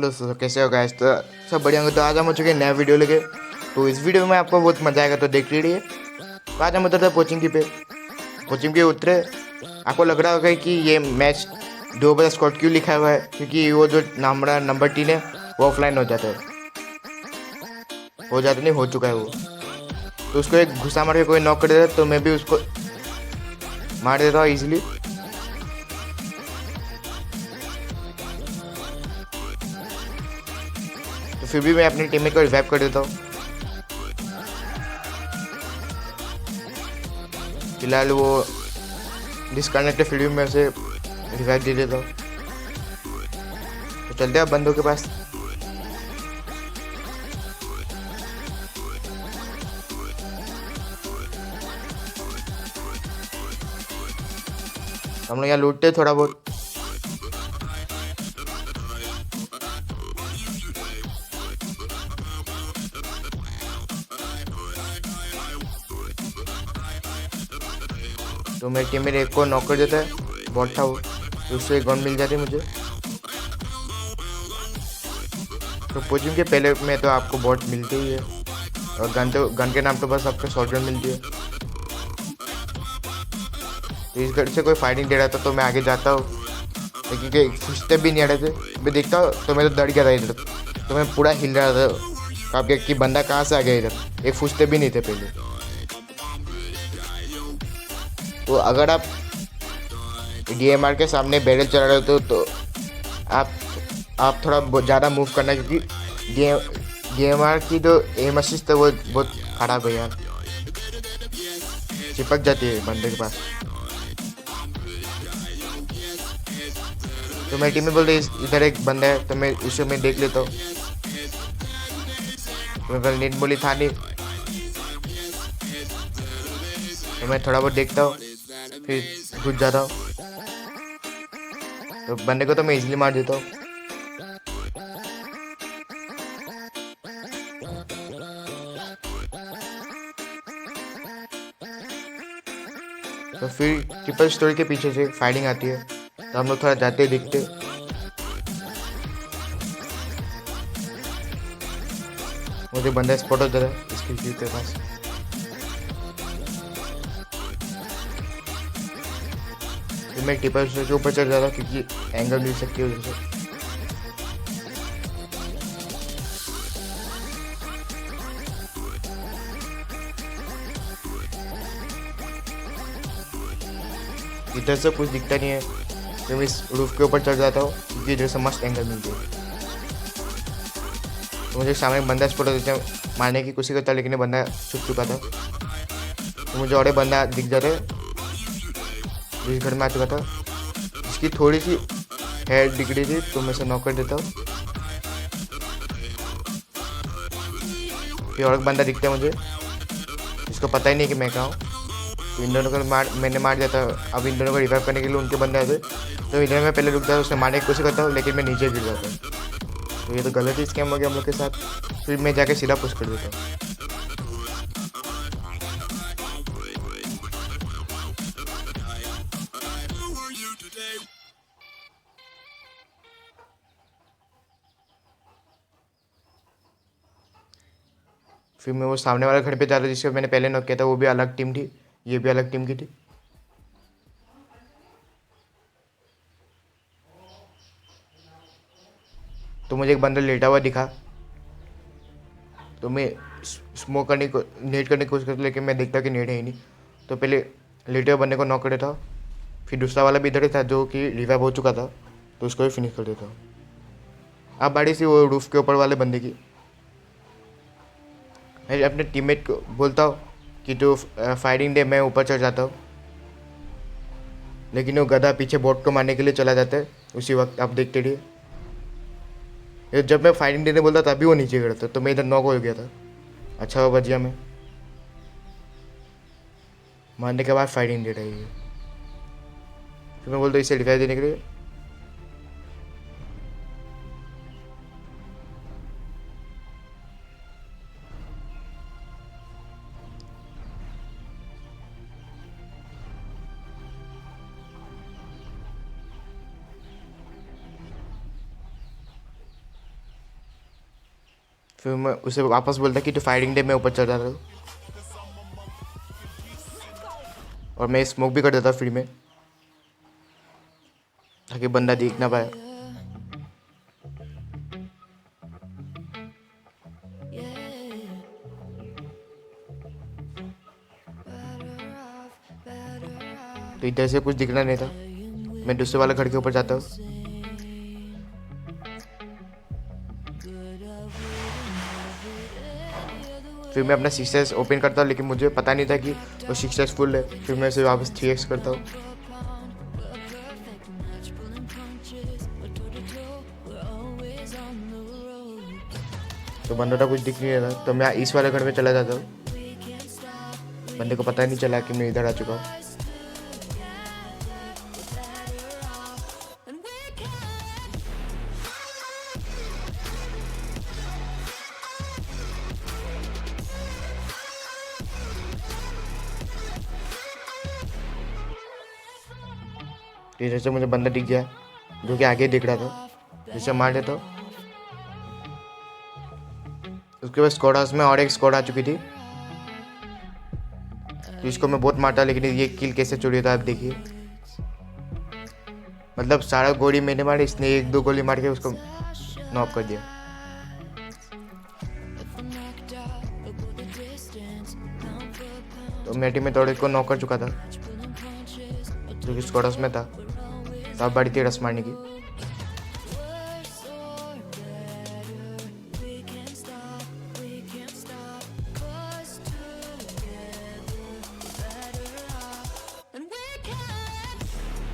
दोस्तों, कैसे हो गाइस? तो सब बढ़िया होंगे। तो आज हम हो चुके हैं नया वीडियो लेके। तो इस वीडियो में आपको बहुत मजा आएगा, तो देख लीजिए। तो आज हम उतरते कोचिंग की पे। कोचिंग के उतरे, आपको लग रहा होगा कि ये मैच 2 बजे स्कॉट क्यों लिखा हुआ है, क्योंकि वो जो हमारा नंबर 3 है वो ऑफलाइन हो जाता है। नहीं, हो चुका है वो। तो उसको एक घुसा मार के कोई नॉक कर देता है, तो मैं भी उसको मार देता हूँ ईजिली। तो फिर भी मैं अपनी टीममेट को रिवाइव कर देता हूँ। फिलहाल वो डिस्कनेक्टेड फील्ड में से रिवाइव दे देता हूँ। तो चलते हैं बंदों के पास। हम लोग यहाँ लूटते थोड़ा बहुत। तो मेरी टीम में एक को नॉक कर देता है, बॉट था वो। तो उससे एक गन मिल जाती है मुझे। तो कोचिंग के पहले में तो आपको बॉट मिलती ही है, और गन के नाम तो बस आपको शॉर्ट गन मिलती है। तो इस घर से कोई फाइटिंग दे रहा था तो मैं आगे जाता हूँ, लेकिन फुसते भी नहीं आ रहे थे। मैं देखता हूँ तो मैं तो डर गया था इधर। तो मैं पूरा हिल रहा था कि बंदा कहाँ से आ गया इधर। एक फुसते भी नहीं थे पहले। तो अगर आप DMR के सामने बैरल चला रहे हो तो आप थोड़ा ज़्यादा मूव करना, क्योंकि DMR की जो एम असिस्ट है वो बहुत खराब है यार, चिपक जाती है बंदे के पास। तो मेरी टीम में बोलते इधर एक बंदा है, तो मैं उसे मैं देख लेता हूँ। तो मेरे पास नेट बोली था नहीं, तो मैं थोड़ा बहुत देखता हूँ, फिर घुस जाता हूँ। तो बंदे को तो मैं इजीली मार देता हूँ। तो फिर ट्रिपल स्टोरी के पीछे से फाइटिंग आती है, तो हम लोग थोड़ा जाते दिखते। मुझे बंदा स्पॉट होता है इसके व्यू के पास। फिर मैं ट्रिपल स्टोरी के ऊपर चढ़ जाता, क्योंकि एंगल मिल सकती है उधर से। इधर से कुछ दिखता नहीं है, तो मैं इस रूफ के ऊपर चढ़ जाता हूँ, क्योंकि इधर से मस्त एंगल मिलती है। तो मुझे सामने बंदा स्पॉट होता है, मारने की कोशिश करता, लेकिन बंदा छुप चुका था। तो मुझे और एक बंदा दिख जाता है, जिस घर में आ चुका था। इसकी थोड़ी सी हेड बिगड़ी थी, तो मैं इसे नॉक कर देता हूँ। फिर और एक बंदा दिखता है मुझे, इसको पता ही नहीं कि मैं कहाँ हूँ। तो इन दोनों को मैंने मार दिया था। अब इन दोनों को रिवाइव करने के लिए उनके बंदे आते, तो इधर मैं पहले रुकता हूँ, उसे मारने की कोशिश करता हूँ, लेकिन मैं नीचे गिर जाता हूँ। तो ये तो गलत ही स्कैम हो गया हम लोग के साथ। फिर मैं जाके सीधा पुश कर देता हूँ। फिर मैं वो सामने वाले घर पे जाता जिसको मैंने पहले नॉक किया था, वो भी अलग टीम थी, ये भी अलग टीम की थी। तो मुझे एक बंदर लेटा हुआ दिखा, तो मैं स्मोक करने को नेट करने की कोशिश करता, लेकिन मैं देखता कि नेट है ही नहीं। तो पहले लेटे हुए बंदे को नॉक कर देता, फिर दूसरा वाला भी इधर ही था जो कि रिवाइव हो चुका था, तो उसको भी फिनिश कर देता हूँ। अब बारी सी वो रूफ के ऊपर वाले बंदे की। मैं अपने टीममेट को बोलता हूँ कि जो फायरिंग डे मैं ऊपर चढ़ जाता हूँ, लेकिन वो गधा पीछे बोट को मारने के लिए चला जाता है उसी वक्त। आप देखते रहिए, जब मैं फायरिंग देने बोलता तभी वो नीचे गिरता, तो मैं इधर नॉक हो गया था। अच्छा वो बच गया मैं। मारने के बाद फायरिंग दे रही है, फिर मैं बोलता इसे रिवाइव देने के लिए। फिर मैं उसे वापस बोलता कि तो फायरिंग डे में ऊपर चढ़ जाता हूँ और मैं स्मोक भी कर देता फ्री में ताकि बंदा देख ना पाए। तो इधर से कुछ दिखना नहीं था। मैं दूसरे वाले घर के ऊपर जाता हूँ। फिर मैं अपना सिक्सेस ओपन करता हूँ, लेकिन मुझे पता नहीं था कि वो सक्सेसफुल है। फिर मैं उसे वापस 3x करता हूँ। तो बंदा तो कुछ दिख नहीं रहा, तो मैं इस वाले घर में चला जाता हूँ। बंदे को पता नहीं चला कि मैं इधर आ चुका हूँ। तो जैसे मुझे बंदा दिख गया जो कि आगे दिख रहा था, जैसे मार देता हूँ। उसके बाद स्क्वाड हाउस में और एक स्क्वाड आ चुकी थी। तो इसको मैं बहुत मारता, लेकिन ये किल कैसे चोरी था आप देखिए। मतलब सारा गोली मैंने मारी, इसने 1-2 गोली मार के उसको नॉक कर दिया। तो मेरी टीम में थोड़े को नॉक कर चुका था जो कि स्क्वाड हाउस में था। तब बड़ी थी रस मारने की।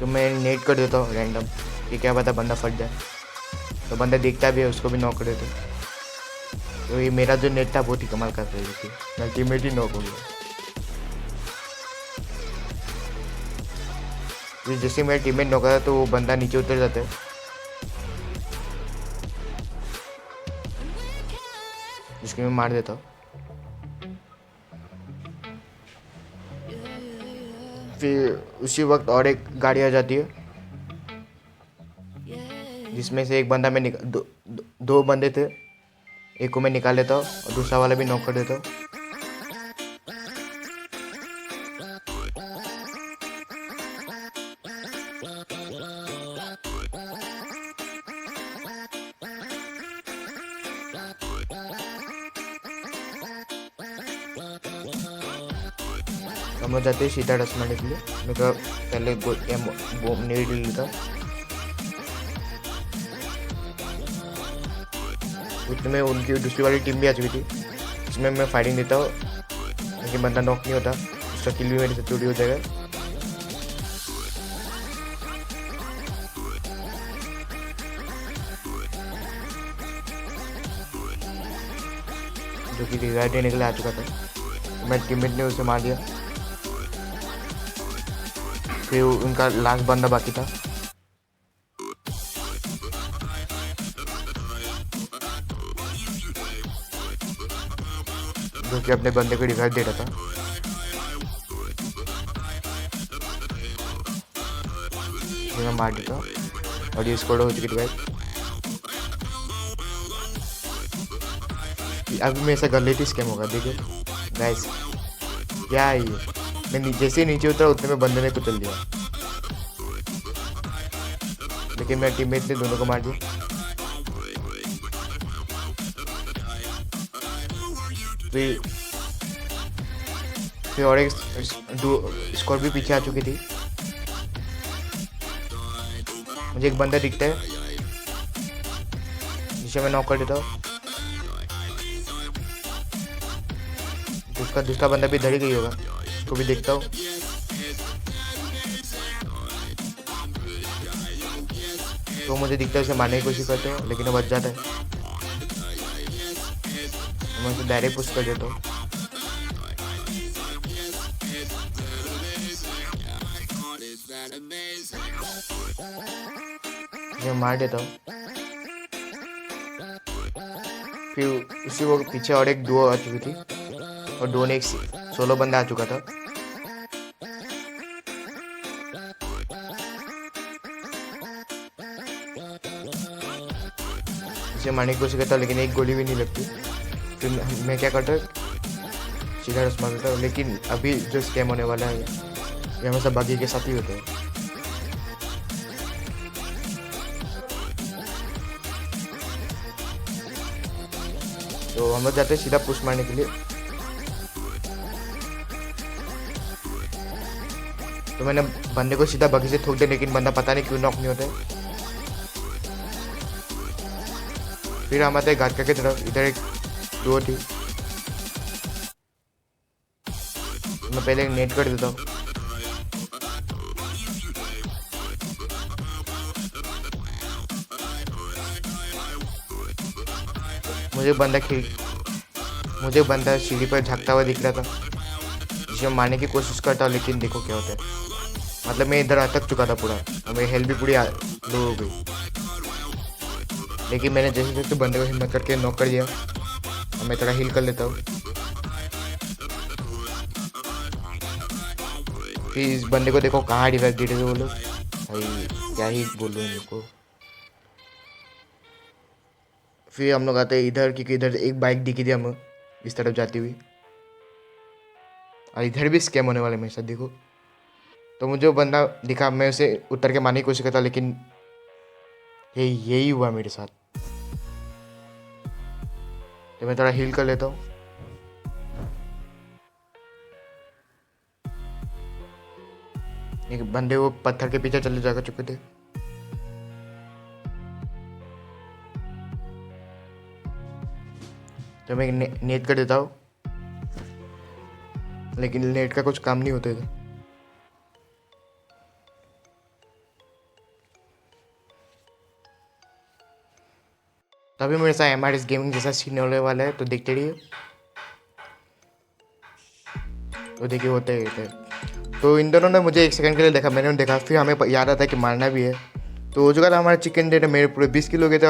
तो मैं नेट कर देता हूँ रैंडम कि क्या पता बंदा फट जाए। तो बंदा देखता भी है, उसको भी नॉक कर देता हूँ। तो ये मेरा जो नेट था बहुत ही कमाल कर रही थी, मैं टीममेट ही नॉक हो गया। तो जैसे मेरा टीममेट नॉक था तो वो बंदा नीचे उतर जाता है, जिसको मैं मार देता हूँ। फिर उसी वक्त और एक गाड़ी आ जाती है, जिसमें से एक बंदा मैं दो बंदे थे। एक को मैं निकाल लेता हूँ और दूसरा वाला भी नॉक कर देता हूँ। हम लोग जाते हैं सीधा रस मारने के लिए। मैं तो पहले बॉम्ब नहीं ले लेता। उतने में उनकी दूसरी वाली टीम भी आ चुकी थी, इसमें मैं फायरिंग देता हूँ, लेकिन बंदा नॉक नहीं होता। उसका किल भी मेरे से चोरी हो जाएगा। जो कि रिवाइव देने के लिए आ चुका था। तो मेरे टीममेट ने उसे मार दिया। फिर उनका लास्ट बंदा बाकी था, जो कि अपने बंदे को रिवाइव दे रहा था। मैं मार देता और ये स्कोर हो चुकी रिवाइव। अभी मेरे से गलती स्कैम होगा, देखिए गाइस क्या है ये। मैं जैसे ही नीचे उतरा उतने में बंदे ने कुचल दिया, लेकिन मेरे टीममेट ने दोनों को मार दिया। फिर और एक स्कोर भी पीछे आ चुकी थी। मुझे एक बंदा दिखता है जिसे मैं नॉक कर देता हूँ। उसका दूसरा बंदा भी धड़ ही गई होगा, उसको भी देखता हूँ। तो मुझे दिखता है उसे मारने की कोशिश करते हो, लेकिन वो बच जाता है। तो मैं उसे डायरेक्ट पुश कर देता हूँ। मैं मार देता हूँ। फिर उसी वो पीछे और एक डुओ आ चुकी थी, और डुओ ने एक सोलो बंदा आ चुका था। इसे मारने की कोशिश करता, लेकिन एक गोली भी नहीं लगती। तो मैं क्या करता सीधा रस मार देता हूँ। लेकिन अभी जो स्कैम होने वाला है ये हमेशा बागी के साथ ही होता है। तो हम लोग जाते हैं सीधा पुश मारने के लिए। तो मैंने बंदे को सीधा बागी से ठोक दिया, लेकिन बंदा पता नहीं क्यों नॉक नहीं होता है। फिर हम आते हैं गाटका की तरफ। इधर एक डुओ थी, मैं पहले एक नेट कर देता हूँ। मुझे बंदा सीढ़ी पर झाँकता हुआ दिख रहा था, जिसे मैं मारने की कोशिश करता हूँ, लेकिन देखो क्या होता है। मतलब मैं इधर अटक चुका था पूरा और मेरी हेल्थ भी पूरी लो हो गई। लेकिन मैंने जैसे जैसे बंदे को हिम्मत करके नॉक कर दिया। और मैं थोड़ा हील कर लेता हूँ। फिर इस बंदे को देखो कहाँ डिवाइस दे रहे थे वो लोग, भाई क्या ही बोलूँ इनको। फिर हम लोग आते हैं इधर, क्योंकि इधर एक बाइक दिखी थी हमें इस तरफ जाती हुई, और इधर भी स्कैम होने वाले मेरे साथ देखो। तो मुझे वो बंदा दिखा, मैं उसे उतर के मारने की कोशिश करता, लेकिन यही हुआ मेरे साथ। तो मैं थोड़ा हील कर लेता हूँ। एक बंदे वो पत्थर के पीछे चले जा चुके थे। तो मैं नेट कर देता हूँ, लेकिन नेट का कुछ काम नहीं होता था। तभी मेरे साथ MRS गेमिंग जैसा सीन होने वाला है, तो देखते रहिए। तो देखिए होता है। तो इन दोनों ने मुझे 1 सेकंड के लिए देखा, मैंने देखा, फिर हमें याद आता है कि मारना भी है। तो हो चुका था हमारा चिकन डिनर। मेरे पूरे 20 किलो गए थे,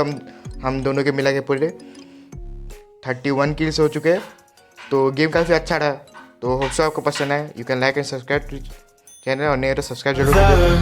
हम दोनों के मिला के पूरे 31 किल्स हो चुके हैं। तो गेम काफ़ी अच्छा रहा। तो होप सो आपको पसंद आए। You can like and subscribe channel, और नहीं तो सब्सक्राइब जरूर कीजिए।